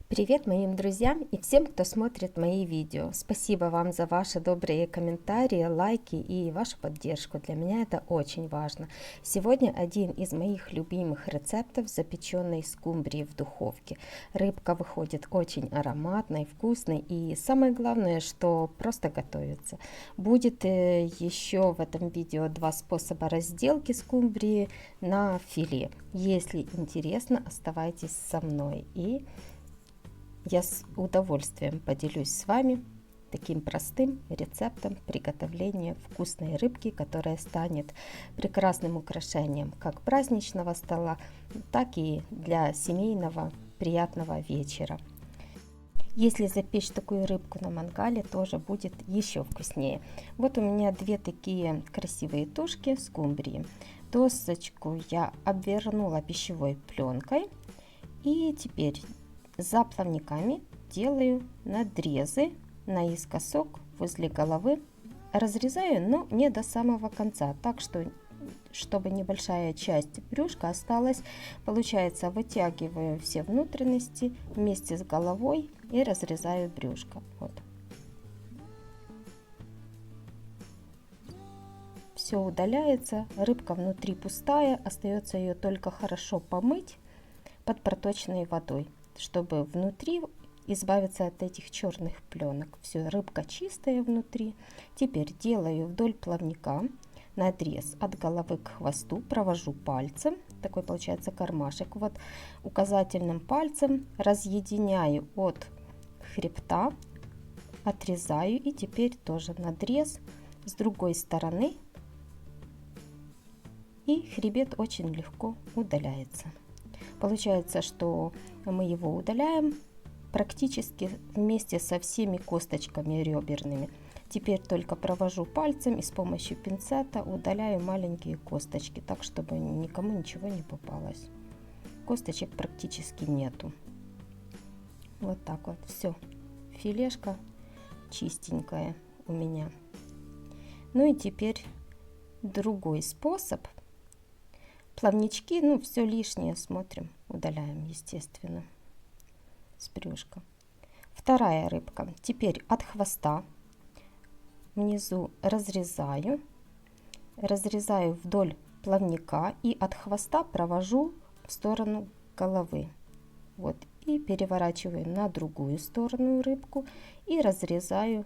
Привет моим друзьям и всем, кто смотрит мои видео. Спасибо вам за ваши добрые комментарии, лайки и вашу поддержку. Для меня это очень важно. Сегодня один из моих любимых рецептов запеченной скумбрии в духовке. Рыбка выходит очень ароматной, вкусной и самое главное, что просто готовится. Будет еще в этом видео два способа разделки скумбрии на филе. Если интересно, оставайтесь со мной и я с удовольствием поделюсь с вами таким простым рецептом приготовления вкусной рыбки, которая станет прекрасным украшением как праздничного стола, так и для семейного приятного вечера. Если запечь такую рыбку на мангале, тоже будет еще вкуснее. Вот у меня две такие красивые тушки скумбрии. Досочку я обвернула пищевой пленкой и теперь за плавниками делаю надрезы наискосок возле головы. Разрезаю, но не до самого конца, так что, чтобы небольшая часть брюшка осталась. Получается, вытягиваю все внутренности вместе с головой и разрезаю брюшко. Вот. Все удаляется, рыбка внутри пустая, остается ее только хорошо помыть под проточной водой, чтобы внутри избавиться от этих черных пленок. Все, рыбка чистая внутри. Теперь делаю вдоль плавника надрез от головы к хвосту, провожу пальцем, такой получается кармашек. Вот указательным пальцем разъединяю от хребта, отрезаю и теперь тоже надрез с другой стороны, и хребет очень легко удаляется. Получается, что мы его удаляем практически вместе со всеми косточками реберными. Теперь только провожу пальцем и с помощью пинцета удаляю маленькие косточки, так чтобы никому ничего не попалось. Косточек практически нету. Вот так вот. Все. Филешка чистенькая у меня. Ну и теперь другой способ. Плавнички, ну все лишнее смотрим, удаляем, естественно, с брюшка. Вторая рыбка. Теперь от хвоста внизу разрезаю вдоль плавника и от хвоста провожу в сторону головы. Вот, и переворачиваю на другую сторону рыбку и разрезаю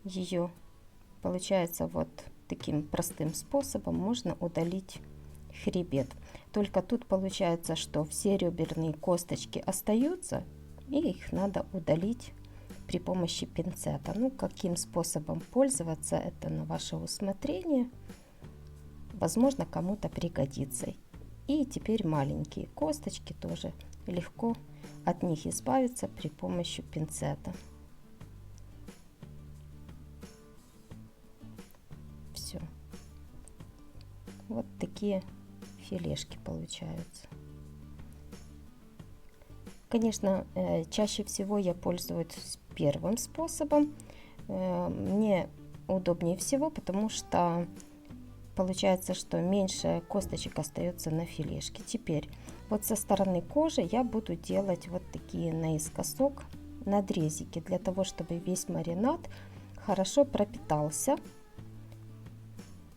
ее. Получается, вот таким простым способом можно удалить хребет. Только тут получается, что все реберные косточки остаются, и их надо удалить при помощи пинцета. Ну, каким способом пользоваться, это на ваше усмотрение. Возможно, кому-то пригодится. И теперь маленькие косточки тоже легко от них избавиться при помощи пинцета. Все. Вот такие филешки получаются. Конечно, чаще всего я пользуюсь первым способом. Мне удобнее всего, потому что получается, что меньше косточек остается на филешке. Теперь вот со стороны кожи я буду делать вот такие наискосок надрезики, для того, чтобы весь маринад хорошо пропитался.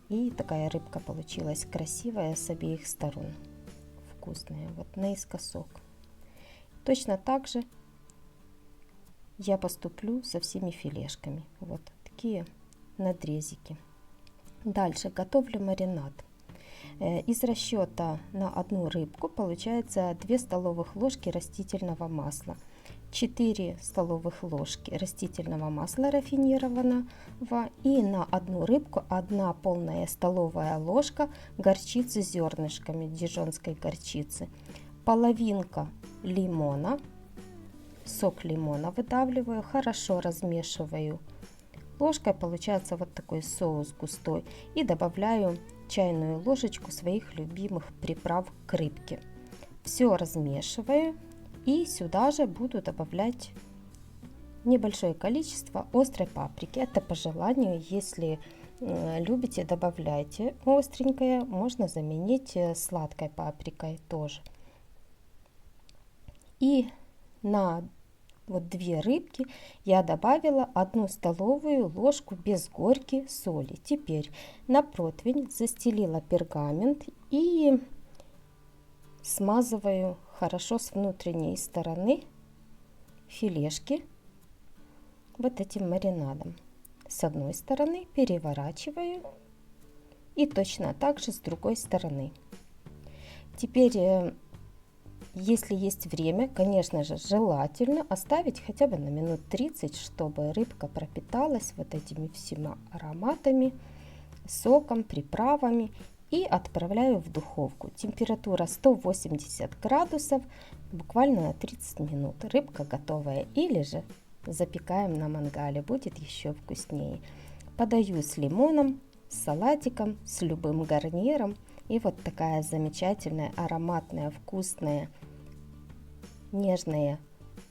И такая рыбка получилась красивая с обеих сторон, вкусная, вот наискосок. Точно так же я поступлю со всеми филешками. Вот такие надрезики. Дальше готовлю маринад. Из расчета на одну рыбку получается 2 столовых ложки растительного масла, 4 столовых ложки растительного масла рафинированного и на одну рыбку 1 полная столовая ложка горчицы с зернышками, дижонской горчицы, половинка лимона, сок лимона выдавливаю, хорошо размешиваю ложкой, получается вот такой соус густой, и добавляю чайную ложечку своих любимых приправ к рыбке. Все размешиваю. И сюда же буду добавлять небольшое количество острой паприки. Это по желанию, если любите, добавляйте остренькое, можно заменить сладкой паприкой тоже. И на вот 2 рыбки, я добавила 1 столовую ложку без горки соли. Теперь на противень застелила пергамент и смазываю хорошо с внутренней стороны филешки вот этим маринадом. С одной стороны переворачиваю и точно так же с другой стороны. Теперь, если есть время, конечно же, желательно оставить хотя бы на минут 30, чтобы рыбка пропиталась вот этими всеми ароматами, соком, приправами, и отправляю в духовку. Температура 180 градусов, буквально на 30 минут. Рыбка готовая, или же запекаем на мангале, будет еще вкуснее. Подаю с лимоном, с салатиком, с любым гарниром. И вот такая замечательная, ароматная, вкусная, нежная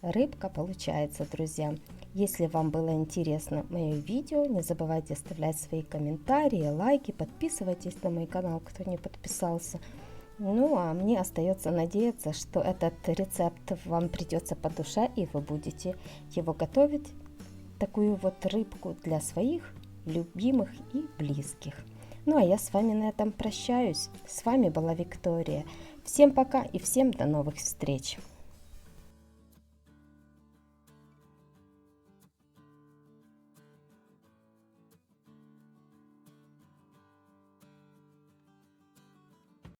рыбка получается, друзья. Если вам было интересно мое видео, не забывайте оставлять свои комментарии, лайки, подписывайтесь на мой канал, кто не подписался. Ну а мне остается надеяться, что этот рецепт вам придется по душе, и вы будете его готовить, такую вот рыбку, для своих любимых и близких. Ну а я с вами на этом прощаюсь. С вами была Виктория. Всем пока и всем до новых встреч!